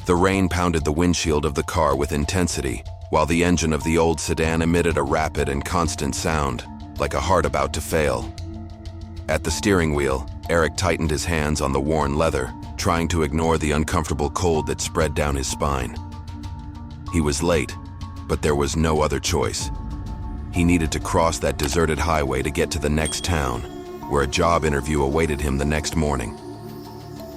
The rain pounded the windshield of the car with intensity, while the engine of the old sedan emitted a rapid and constant sound, like a heart about to fail. At the steering wheel, Eric tightened his hands on the worn leather, trying to ignore the uncomfortable cold that spread down his spine. He was late, but there was no other choice. He needed to cross that deserted highway to get to the next town, where a job interview awaited him the next morning.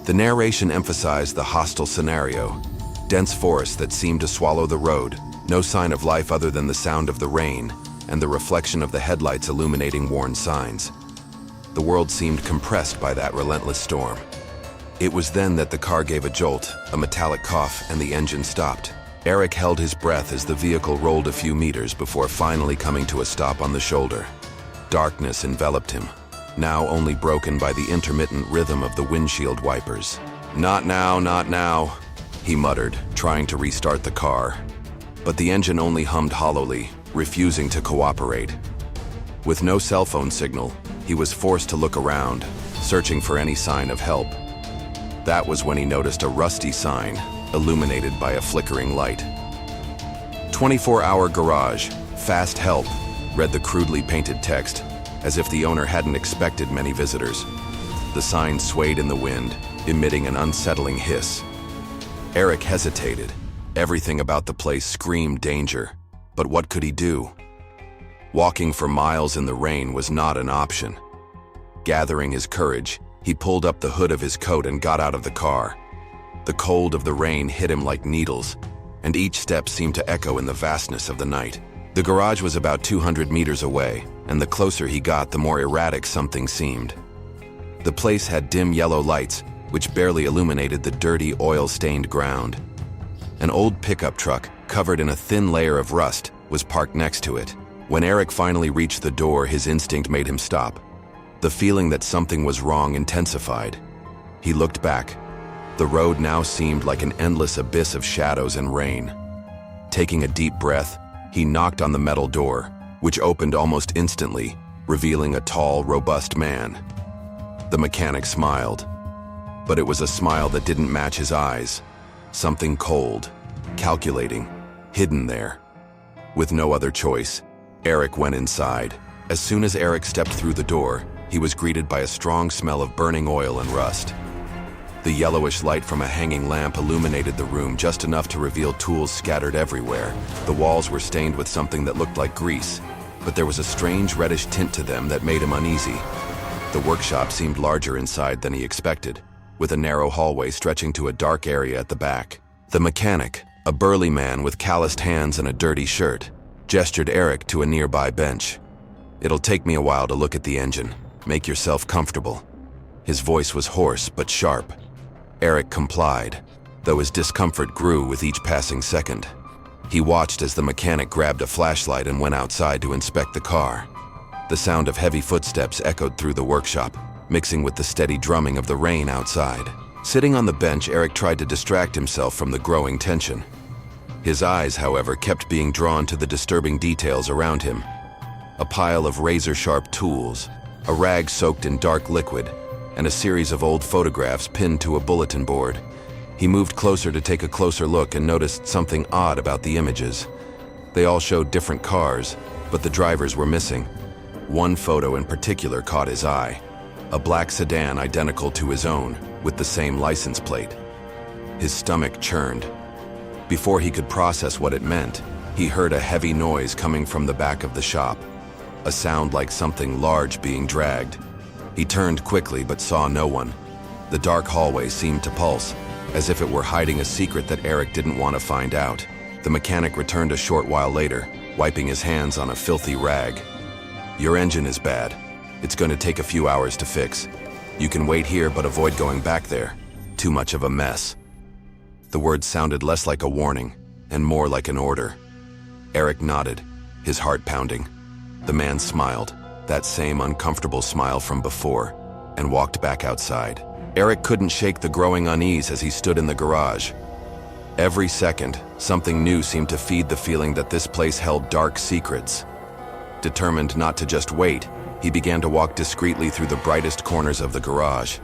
The narration emphasized the hostile scenario: dense forests that seemed to swallow the road, no sign of life other than the sound of the rain and the reflection of the headlights illuminating worn signs. The world seemed compressed by that relentless storm. It was then that the car gave a jolt, a metallic cough, and the engine stopped. Eric held his breath as the vehicle rolled a few meters before finally coming to a stop on the shoulder. Darkness enveloped him, now only broken by the intermittent rhythm of the windshield wipers. "Not now, not now," he muttered, trying to restart the car. But the engine only hummed hollowly, refusing to cooperate. With no cell phone signal, he was forced to look around, searching for any sign of help. That was when he noticed a rusty sign, illuminated by a flickering light. 24-hour garage, fast help, read the crudely painted text, as if the owner hadn't expected many visitors. The sign swayed in the wind, emitting an unsettling hiss. Eric hesitated. Everything about the place screamed danger, but what could he do? Walking for miles in the rain was not an option. Gathering his courage, he pulled up the hood of his coat and got out of the car. The cold of the rain hit him like needles, and each step seemed to echo in the vastness of the night. The garage was about 200 meters away, and the closer he got, the more erratic something seemed. The place had dim yellow lights, which barely illuminated the dirty, oil-stained ground. An old pickup truck, covered in a thin layer of rust, was parked next to it. When Eric finally reached the door, his instinct made him stop. The feeling that something was wrong intensified. He looked back. The road now seemed like an endless abyss of shadows and rain. Taking a deep breath, he knocked on the metal door, which opened almost instantly, revealing a tall, robust man. The mechanic smiled, but it was a smile that didn't match his eyes. Something cold, calculating, hidden there. With no other choice, Eric went inside. As soon as Eric stepped through the door, he was greeted by a strong smell of burning oil and rust. The yellowish light from a hanging lamp illuminated the room just enough to reveal tools scattered everywhere. The walls were stained with something that looked like grease, but there was a strange reddish tint to them that made him uneasy. The workshop seemed larger inside than he expected, with a narrow hallway stretching to a dark area at the back. The mechanic, a burly man with calloused hands and a dirty shirt, gestured Eric to a nearby bench. "It'll take me a while to look at the engine. Make yourself comfortable." His voice was hoarse but sharp. Eric complied, though his discomfort grew with each passing second. He watched as the mechanic grabbed a flashlight and went outside to inspect the car. The sound of heavy footsteps echoed through the workshop, mixing with the steady drumming of the rain outside. Sitting on the bench, Eric tried to distract himself from the growing tension. His eyes, however, kept being drawn to the disturbing details around him. A pile of razor-sharp tools, a rag soaked in dark liquid, and a series of old photographs pinned to a bulletin board. He moved closer to take a closer look and noticed something odd about the images. They all showed different cars, but the drivers were missing. One photo in particular caught his eye. A black sedan identical to his own, with the same license plate. His stomach churned. Before he could process what it meant, he heard a heavy noise coming from the back of the shop, a sound like something large being dragged. He turned quickly but saw no one. The dark hallway seemed to pulse, as if it were hiding a secret that Eric didn't want to find out. The mechanic returned a short while later, wiping his hands on a filthy rag. "Your engine is bad. It's going to take a few hours to fix. You can wait here but avoid going back there. Too much of a mess." The words sounded less like a warning and more like an order. Eric nodded, his heart pounding. The man smiled, that same uncomfortable smile from before, and walked back outside. Eric couldn't shake the growing unease as he stood in the garage. Every second, something new seemed to feed the feeling that this place held dark secrets. Determined not to just wait, he began to walk discreetly through the brightest corners of the garage.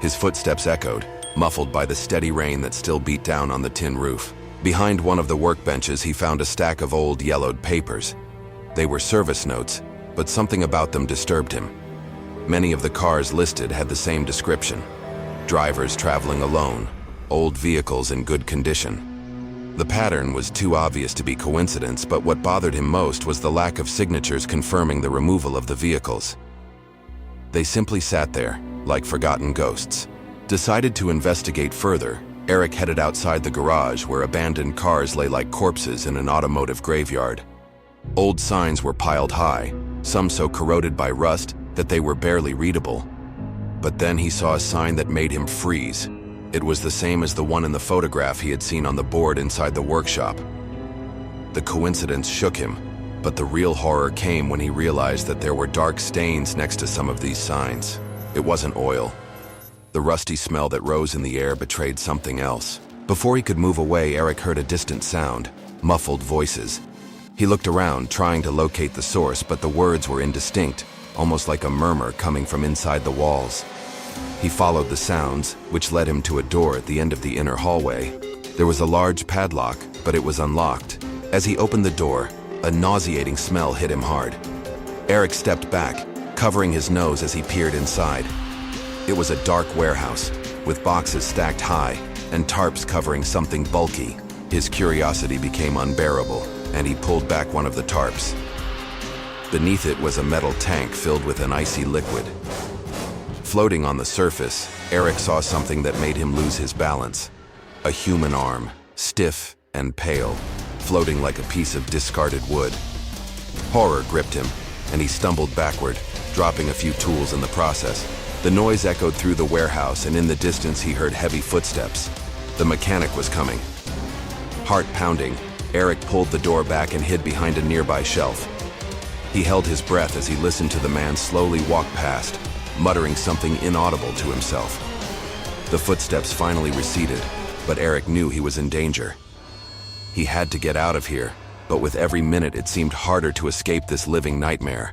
His footsteps echoed, muffled by the steady rain that still beat down on the tin roof. Behind one of the workbenches, he found a stack of old yellowed papers. They were service notes, but something about them disturbed him. Many of the cars listed had the same description: drivers traveling alone, old vehicles in good condition. The pattern was too obvious to be coincidence, but what bothered him most was the lack of signatures confirming the removal of the vehicles. They simply sat there, like forgotten ghosts. Decided to investigate further, Eric headed outside the garage where abandoned cars lay like corpses in an automotive graveyard. Old signs were piled high, some so corroded by rust that they were barely readable. But then he saw a sign that made him freeze. It was the same as the one in the photograph he had seen on the board inside the workshop. The coincidence shook him, but the real horror came when he realized that there were dark stains next to some of these signs. It wasn't oil. The rusty smell that rose in the air betrayed something else. Before he could move away, Eric heard a distant sound, muffled voices. He looked around, trying to locate the source, but the words were indistinct, almost like a murmur coming from inside the walls. He followed the sounds, which led him to a door at the end of the inner hallway. There was a large padlock, but it was unlocked. As he opened the door, a nauseating smell hit him hard. Eric stepped back, covering his nose as he peered inside. It was a dark warehouse, with boxes stacked high and tarps covering something bulky. His curiosity became unbearable, and he pulled back one of the tarps. Beneath it was a metal tank filled with an icy liquid. Floating on the surface, Eric saw something that made him lose his balance. A human arm, stiff and pale, floating like a piece of discarded wood. Horror gripped him, and he stumbled backward, dropping a few tools in the process. The noise echoed through the warehouse, and in the distance he heard heavy footsteps. The mechanic was coming. Heart pounding, Eric pulled the door back and hid behind a nearby shelf. He held his breath as he listened to the man slowly walk past, muttering something inaudible to himself. The footsteps finally receded, but Eric knew he was in danger. He had to get out of here, but with every minute it seemed harder to escape this living nightmare.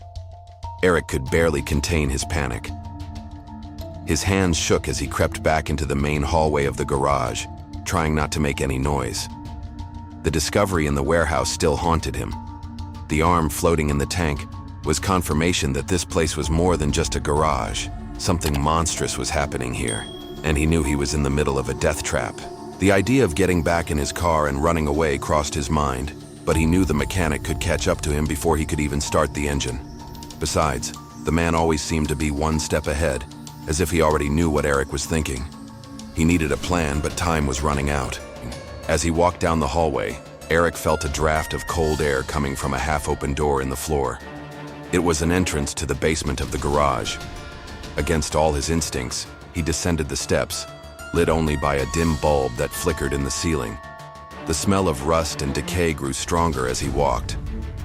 Eric could barely contain his panic. His hands shook as he crept back into the main hallway of the garage, trying not to make any noise. The discovery in the warehouse still haunted him. The arm floating in the tank was confirmation that this place was more than just a garage. Something monstrous was happening here, and he knew he was in the middle of a death trap. The idea of getting back in his car and running away crossed his mind, but he knew the mechanic could catch up to him before he could even start the engine. Besides, the man always seemed to be one step ahead, as if he already knew what Eric was thinking. He needed a plan, but time was running out. As he walked down the hallway, Eric felt a draft of cold air coming from a half-open door in the floor. It was an entrance to the basement of the garage. Against all his instincts, he descended the steps, lit only by a dim bulb that flickered in the ceiling. The smell of rust and decay grew stronger as he walked.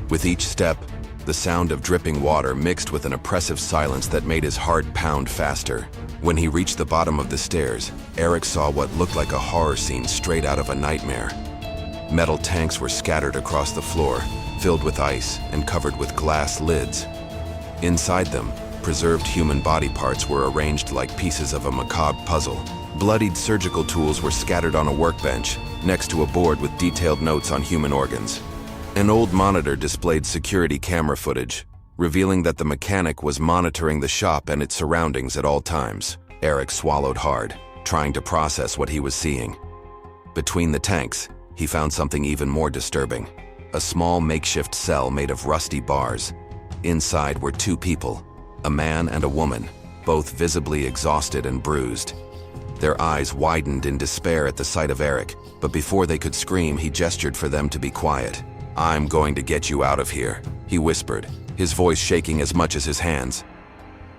With each step, the sound of dripping water mixed with an oppressive silence that made his heart pound faster. When he reached the bottom of the stairs, Eric saw what looked like a horror scene straight out of a nightmare. Metal tanks were scattered across the floor, filled with ice and covered with glass lids. Inside them, preserved human body parts were arranged like pieces of a macabre puzzle. Bloodied surgical tools were scattered on a workbench, next to a board with detailed notes on human organs. An old monitor displayed security camera footage, revealing that the mechanic was monitoring the shop and its surroundings at all times. Eric swallowed hard, trying to process what he was seeing. Between the tanks, he found something even more disturbing. A small makeshift cell made of rusty bars. Inside were two people, a man and a woman, both visibly exhausted and bruised. Their eyes widened in despair at the sight of Eric, but before they could scream, he gestured for them to be quiet. "I'm going to get you out of here," he whispered, his voice shaking as much as his hands.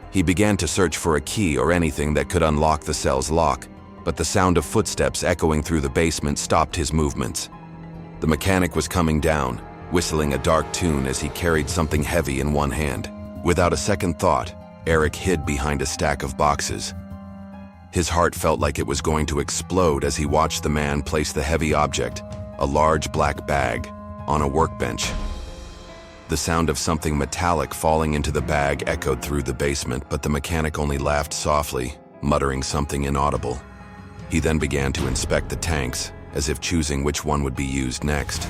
He began to search for a key or anything that could unlock the cell's lock, but the sound of footsteps echoing through the basement stopped his movements. The mechanic was coming down, whistling a dark tune as he carried something heavy in one hand. Without a second thought, Eric hid behind a stack of boxes. His heart felt like it was going to explode as he watched the man place the heavy object, a large black bag, on a workbench. The sound of something metallic falling into the bag echoed through the basement, but the mechanic only laughed softly, muttering something inaudible. He then began to inspect the tanks, as if choosing which one would be used next.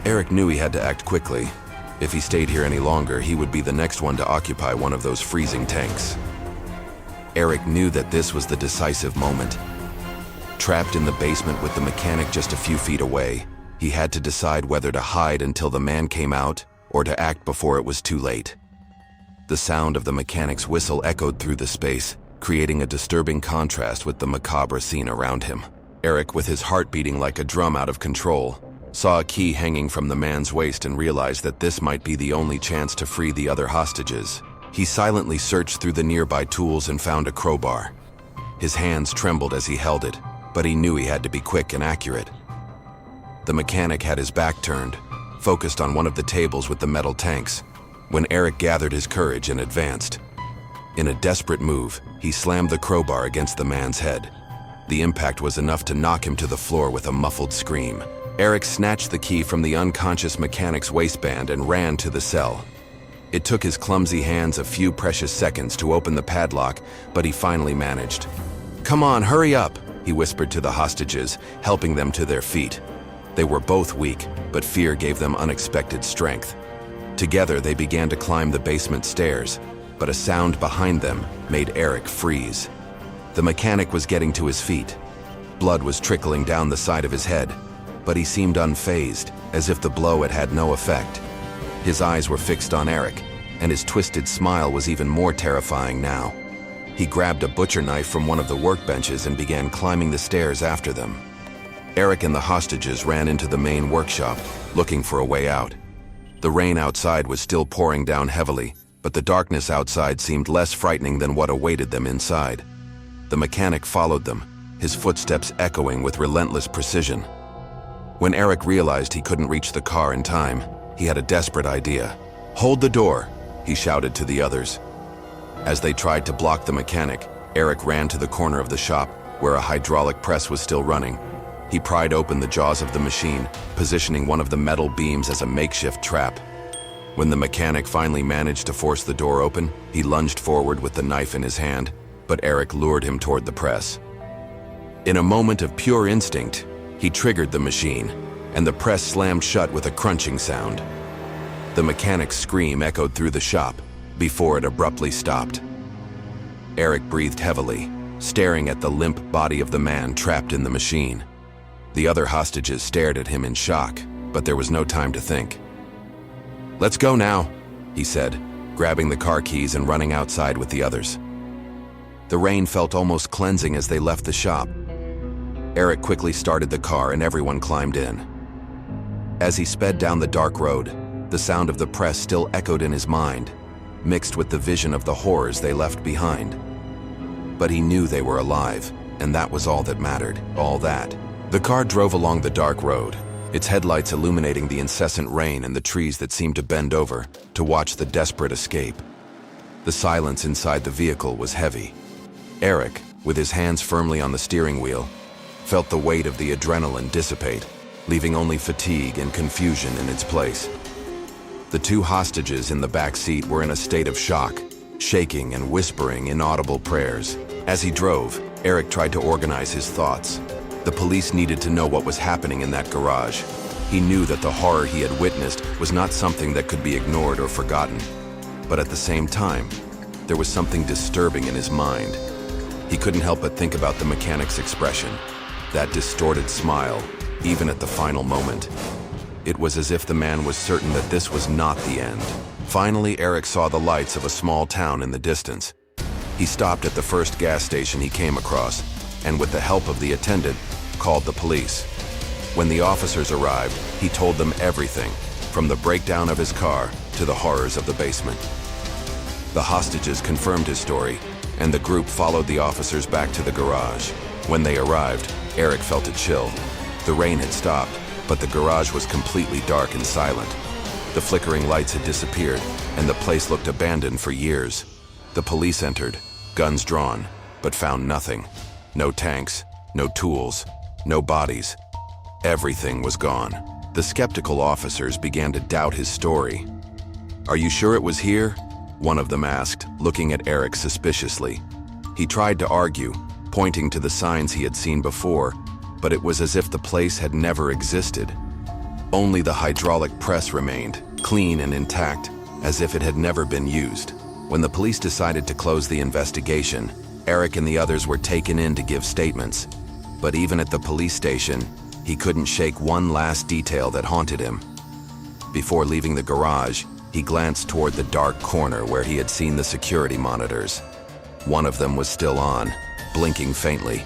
Eric knew he had to act quickly. If he stayed here any longer, he would be the next one to occupy one of those freezing tanks. Eric knew that this was the decisive moment. Trapped in the basement with the mechanic just a few feet away, he had to decide whether to hide until the man came out or to act before it was too late. The sound of the mechanic's whistle echoed through the space, creating a disturbing contrast with the macabre scene around him. Eric, with his heart beating like a drum out of control, saw a key hanging from the man's waist and realized that this might be the only chance to free the other hostages. He silently searched through the nearby tools and found a crowbar. His hands trembled as he held it, but he knew he had to be quick and accurate. The mechanic had his back turned, focused on one of the tables with the metal tanks, when Eric gathered his courage and advanced. In a desperate move, he slammed the crowbar against the man's head. The impact was enough to knock him to the floor with a muffled scream. Eric snatched the key from the unconscious mechanic's waistband and ran to the cell. It took his clumsy hands a few precious seconds to open the padlock, but he finally managed. "Come on, hurry up," he whispered to the hostages, helping them to their feet. They were both weak, but fear gave them unexpected strength. Together, they began to climb the basement stairs, but a sound behind them made Eric freeze. The mechanic was getting to his feet. Blood was trickling down the side of his head, but he seemed unfazed, as if the blow had had no effect. His eyes were fixed on Eric, and his twisted smile was even more terrifying now. He grabbed a butcher knife from one of the workbenches and began climbing the stairs after them. Eric and the hostages ran into the main workshop, looking for a way out. The rain outside was still pouring down heavily, but the darkness outside seemed less frightening than what awaited them inside. The mechanic followed them, his footsteps echoing with relentless precision. When Eric realized he couldn't reach the car in time, he had a desperate idea. "Hold the door," he shouted to the others. As they tried to block the mechanic, Eric ran to the corner of the shop, where a hydraulic press was still running. He pried open the jaws of the machine, positioning one of the metal beams as a makeshift trap. When the mechanic finally managed to force the door open, he lunged forward with the knife in his hand, but Eric lured him toward the press. In a moment of pure instinct, he triggered the machine, and the press slammed shut with a crunching sound. The mechanic's scream echoed through the shop, before it abruptly stopped. Eric breathed heavily, staring at the limp body of the man trapped in the machine. The other hostages stared at him in shock, but there was no time to think. "Let's go now," he said, grabbing the car keys and running outside with the others. The rain felt almost cleansing as they left the shop. Eric quickly started the car and everyone climbed in. As he sped down the dark road, the sound of the press still echoed in his mind, mixed with the vision of the horrors they left behind. But he knew they were alive, and that was all that mattered, all that. The car drove along the dark road, its headlights illuminating the incessant rain and the trees that seemed to bend over to watch the desperate escape. The silence inside the vehicle was heavy. Eric, with his hands firmly on the steering wheel, felt the weight of the adrenaline dissipate, leaving only fatigue and confusion in its place. The two hostages in the back seat were in a state of shock, shaking and whispering inaudible prayers. As he drove, Eric tried to organize his thoughts. The police needed to know what was happening in that garage. He knew that the horror he had witnessed was not something that could be ignored or forgotten. But at the same time, there was something disturbing in his mind. He couldn't help but think about the mechanic's expression, that distorted smile, even at the final moment. It was as if the man was certain that this was not the end. Finally, Eric saw the lights of a small town in the distance. He stopped at the first gas station he came across, and with the help of the attendant, called the police. When the officers arrived, he told them everything, from the breakdown of his car to the horrors of the basement. The hostages confirmed his story, and the group followed the officers back to the garage. When they arrived, Eric felt a chill. The rain had stopped, but the garage was completely dark and silent. The flickering lights had disappeared, and the place looked abandoned for years. The police entered, guns drawn, but found nothing. No tanks, no tools, no bodies. Everything was gone. The skeptical officers began to doubt his story. "Are you sure it was here?" one of them asked, looking at Eric suspiciously. He tried to argue, pointing to the signs he had seen before, but it was as if the place had never existed. Only the hydraulic press remained, clean and intact, as if it had never been used. When the police decided to close the investigation, Eric and the others were taken in to give statements. But even at the police station, he couldn't shake one last detail that haunted him. Before leaving the garage, he glanced toward the dark corner where he had seen the security monitors. One of them was still on, blinking faintly,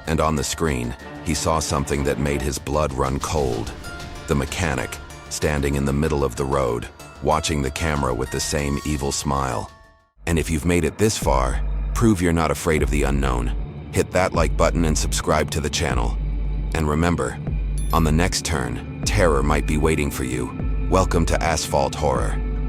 and on the screen, he saw something that made his blood run cold. The mechanic, standing in the middle of the road, watching the camera with the same evil smile. And if you've made it this far, prove you're not afraid of the unknown. Hit that like button and subscribe to the channel. And remember, on the next turn, terror might be waiting for you. Welcome to Asphalt Horror.